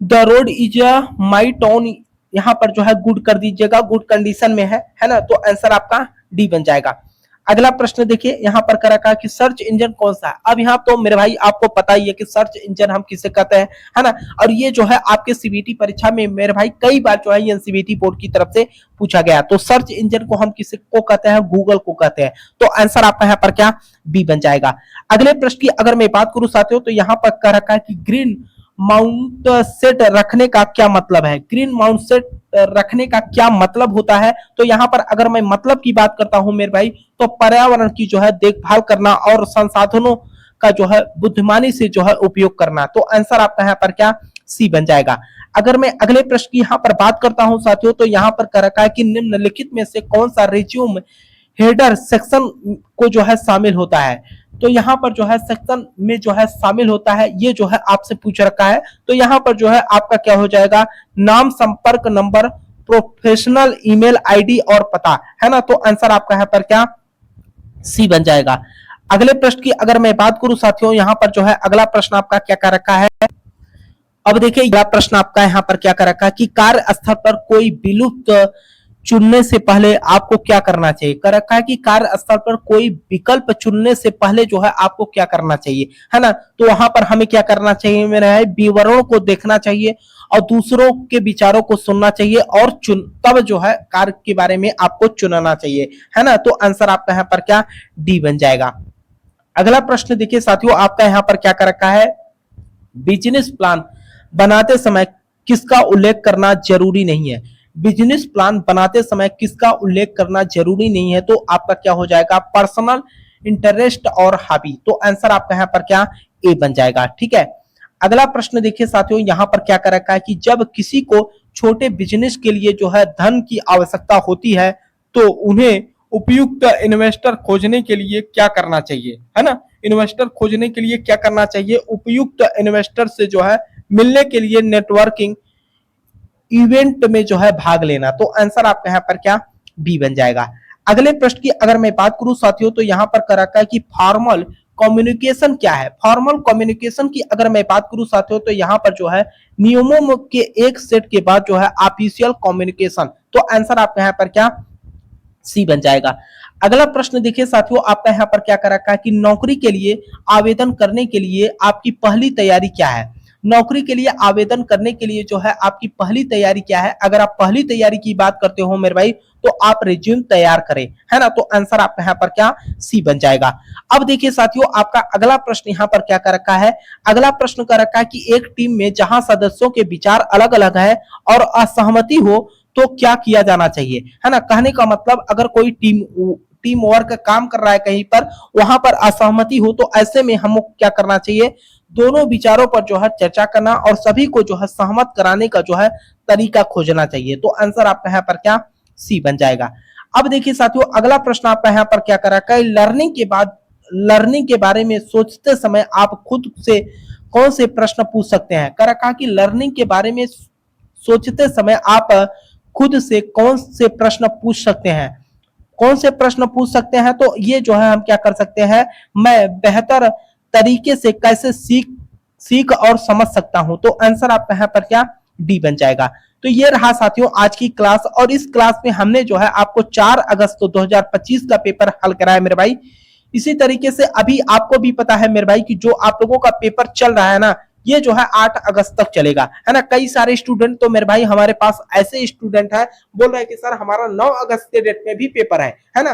[SPEAKER 1] the road is my town, यहाँ पर जो है गुड कर दीजिएगा, गुड कंडीशन में है ना। तो आंसर आपका डी बन जाएगा। अगला प्रश्न देखिए यहाँ पर कर रखा है कि सर्च इंजन कौन सा है। अब यहाँ तो मेरे भाई आपको पता ही है कि सर्च इंजन हम किसे कहते हैं, है ना। और ये जो है आपके सीबीटी परीक्षा में मेरे भाई कई बार जो है ये सीबीटी बोर्ड की तरफ से पूछा गया। तो सर्च इंजन को हम किसे को कहते हैं, गूगल को कहते हैं। तो आंसर आपका यहाँ पर क्या बी बन जाएगा। अगले प्रश्न की अगर मैं बात करूं साथियों तो यहाँ पर कह रखा है कि ग्रीन माउंट सेट रखने का क्या मतलब है। ग्रीन माउंट सेट रखने का क्या मतलब होता है। तो यहाँ पर अगर मैं मतलब की बात करता हूं मेरे भाई तो पर्यावरण की जो है देखभाल करना और संसाधनों का जो है बुद्धिमानी से जो है उपयोग करना। तो आंसर आपका यहाँ पर क्या सी बन जाएगा। अगर मैं अगले प्रश्न की यहाँ पर बात करता हूं साथियों तो यहाँ पर कह रखा है कि निम्नलिखित में से कौन सा रिज्यूम हेडर सेक्शन को जो है शामिल होता है। तो यहाँ पर जो है सेक्शन में जो है शामिल होता है, ये जो है आपसे पूछ रखा है। तो यहाँ पर जो है आपका क्या हो जाएगा, नाम, संपर्क नंबर, प्रोफेशनल ईमेल आईडी और पता, है ना। तो आंसर आपका यहाँ पर क्या सी बन जाएगा। अगले प्रश्न की अगर मैं बात करूं साथियों यहाँ पर जो है अगला प्रश्न आपका क्या कर रखा है। अब देखिए अगला प्रश्न आपका यहाँ पर क्या कर रखा है कि कार्य स्थल पर कोई विलुप्त चुनने से पहले आपको क्या करना चाहिए। कर रखा है कि कार्य स्थल पर कोई विकल्प चुनने से पहले जो है आपको क्या करना चाहिए, है ना। तो वहां पर हमें क्या करना चाहिए मेरा है, विवरणों को देखना चाहिए और दूसरों के विचारों को सुनना चाहिए और तब जो है कार्य के बारे में आपको चुनना चाहिए, है ना। तो आंसर आपका यहाँ पर क्या डी बन जाएगा। अगला प्रश्न देखिए साथियों आपका यहाँ पर क्या कर रखा है, बिजनेस प्लान बनाते समय किसका उल्लेख करना जरूरी नहीं है। बिजनेस प्लान बनाते समय किसका उल्लेख करना जरूरी नहीं है। तो आपका क्या हो जाएगा, पर्सनल इंटरेस्ट और हॉबी। तो आंसर आपका यहाँ पर क्या ए बन जाएगा। ठीक है, अगला प्रश्न देखिए साथियों यहाँ पर क्या कर रखा है कि जब किसी को छोटे बिजनेस के लिए जो है धन की आवश्यकता होती है तो उन्हें उपयुक्त इन्वेस्टर खोजने के लिए क्या करना चाहिए, है ना। इन्वेस्टर खोजने के लिए क्या करना चाहिए, उपयुक्त इन्वेस्टर से जो है मिलने के लिए नेटवर्किंग इवेंट में जो है भाग लेना। तो आंसर आपका यहाँ पर क्या बी बन जाएगा। अगले प्रश्न की अगर मैं बात करूं साथियों तो यहाँ पर कर रखा है कि फॉर्मल कम्युनिकेशन क्या है। फॉर्मल कम्युनिकेशन की अगर मैं बात करूं साथियों तो यहाँ पर जो है नियमों के एक सेट के बाद जो है ऑफिशियल कम्युनिकेशन। तो आंसर आपका यहाँ पर क्या सी बन जाएगा। अगला प्रश्न देखिए साथियों आपका यहाँ पर क्या कर रखा है कि नौकरी के लिए आवेदन करने के लिए आपकी पहली तैयारी क्या है। नौकरी के लिए आवेदन करने के लिए जो है आपकी पहली तैयारी क्या है। अगर आप पहली तैयारी की बात करते हो मेरे भाई तो आप रिज्यूम तैयार करें, है ना। तो आंसर आपका यहाँ पर क्या सी बन जाएगा। अब देखिए साथियों आपका अगला प्रश्न यहाँ पर क्या कर रखा है। अगला प्रश्न कर रखा है कि एक टीम में जहां सदस्यों के विचार अलग अलग है और असहमति हो तो क्या किया जाना चाहिए, है ना। कहने का मतलब अगर कोई टीम वर्क काम कर रहा है कहीं पर, वहां पर असहमति हो तो ऐसे में हमको क्या करना चाहिए, दोनों विचारों पर जो है चर्चा करना और सभी को जो है सहमत कराने का जो है तरीका खोजना चाहिए। तो आंसर आपका यहाँ पर क्या सी बन जाएगा। अब देखिए साथियों अगला प्रश्न आपका यहाँ पर क्या कर रखा है, लर्निंग के बारे में सोचते समय आप खुद से कौन से प्रश्न पूछ सकते हैं। कर रखा कि लर्निंग के बारे में सोचते समय आप खुद से कौन से प्रश्न पूछ सकते हैं। कौन से प्रश्न पूछ सकते हैं तो ये जो है हम क्या कर सकते हैं, मैं बेहतर तरीके से कैसे सीख और समझ सकता हूं। तो आंसर आपका यहाँ पर क्या डी बन जाएगा। तो ये रहा साथियों आज की क्लास और इस क्लास में हमने जो है आपको 4 अगस्त 2025 का पेपर हल कराया मेरे भाई। इसी तरीके से अभी आपको भी पता है मेरे भाई कि जो आप लोगों का पेपर चल रहा है ना ये जो है 8 अगस्त तक चलेगा, है ना। कई सारे स्टूडेंट तो मेरे भाई हमारे पास ऐसे स्टूडेंट है बोल रहे हैं कि सर हमारा 9 अगस्त के डेट में भी पेपर है ना।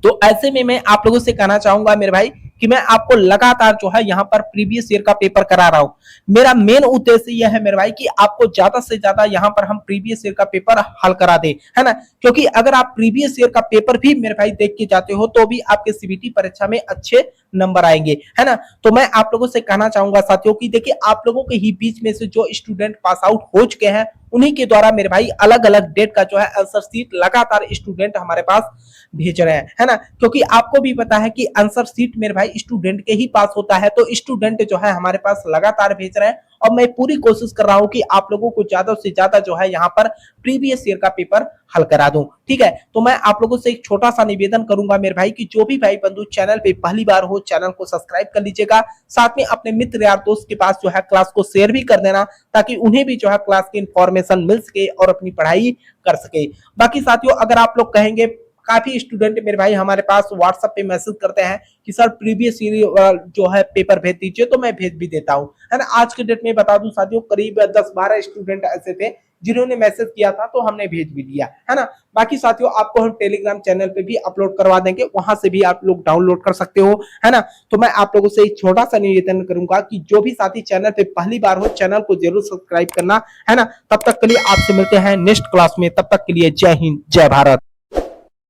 [SPEAKER 1] तो ऐसे में मैं आप लोगों से कहना चाहूंगा मेरे भाई कि मैं आपको लगातार जो है यहाँ पर प्रीवियस ईयर का पेपर करा रहा हूं। मेरा मेन उद्देश्य यह है मेरे भाई कि आपको ज्यादा से ज्यादा यहाँ पर हम प्रीवियस ईयर का पेपर हल करा दे, है ना। क्योंकि अगर आप प्रीवियस ईयर का पेपर भी मेरे भाई देख के जाते हो तो भी आपके सीबीटी परीक्षा में अच्छे नंबर आएंगे, है ना। तो मैं आप लोगों से कहना चाहूंगा साथियों की देखिए आप लोगों के ही बीच में से जो स्टूडेंट पास आउट हो चुके हैं उन्हीं के द्वारा मेरे भाई अलग अलग डेट का जो है आंसर शीट लगातार स्टूडेंट हमारे पास भेज रहे हैं, है ना। क्योंकि आपको भी पता है कि आंसर शीट मेरे भाई स्टूडेंट के ही पास होता है। तो स्टूडेंट जो है हमारे पास लगातार भेज रहे हैं और मैं पूरी कोशिश कर रहा हूं कि आप लोगों को ज्यादा से ज्यादा जो है यहाँ पर प्रीवियस ईयर का पेपर हल करा दूं, ठीक है। तो मैं आप लोगों से एक छोटा सा निवेदन करूंगा मेरे भाई कि जो भी भाई बंधु चैनल पे पहली बार हो चैनल को सब्सक्राइब कर लीजिएगा। साथ में अपने मित्र यार दोस्त के पास जो है क्लास को शेयर भी कर देना ताकि उन्हें भी जो है क्लास की इंफॉर्मेशन मिल सके और अपनी पढ़ाई कर सके। बाकी साथियों अगर आप लोग कहेंगे काफी स्टूडेंट मेरे भाई हमारे पास व्हाट्सएप पे मैसेज करते हैं कि सर प्रीवियस जो है पेपर भेज दीजिए, तो मैं भेज भी देता हूं, है ना। आज के डेट में बता दूं साथियों, करीब 10-12 स्टूडेंट ऐसे थे जिन्होंने मैसेज किया था, तो हमने भेज भी दिया, है ना। बाकी साथियों आपको हम टेलीग्राम चैनल पे भी अपलोड करवा देंगे, वहां से भी आप लोग डाउनलोड कर सकते हो, है ना। तो मैं आप लोगों से एक छोटा सा निवेदन करूंगा कि जो भी साथी चैनल पे पहली बार हो, चैनल को जरूर सब्सक्राइब करना, है ना। तब तक के लिए आपसे मिलते हैं नेक्स्ट क्लास में, तब तक के लिए जय हिंद जय भारत।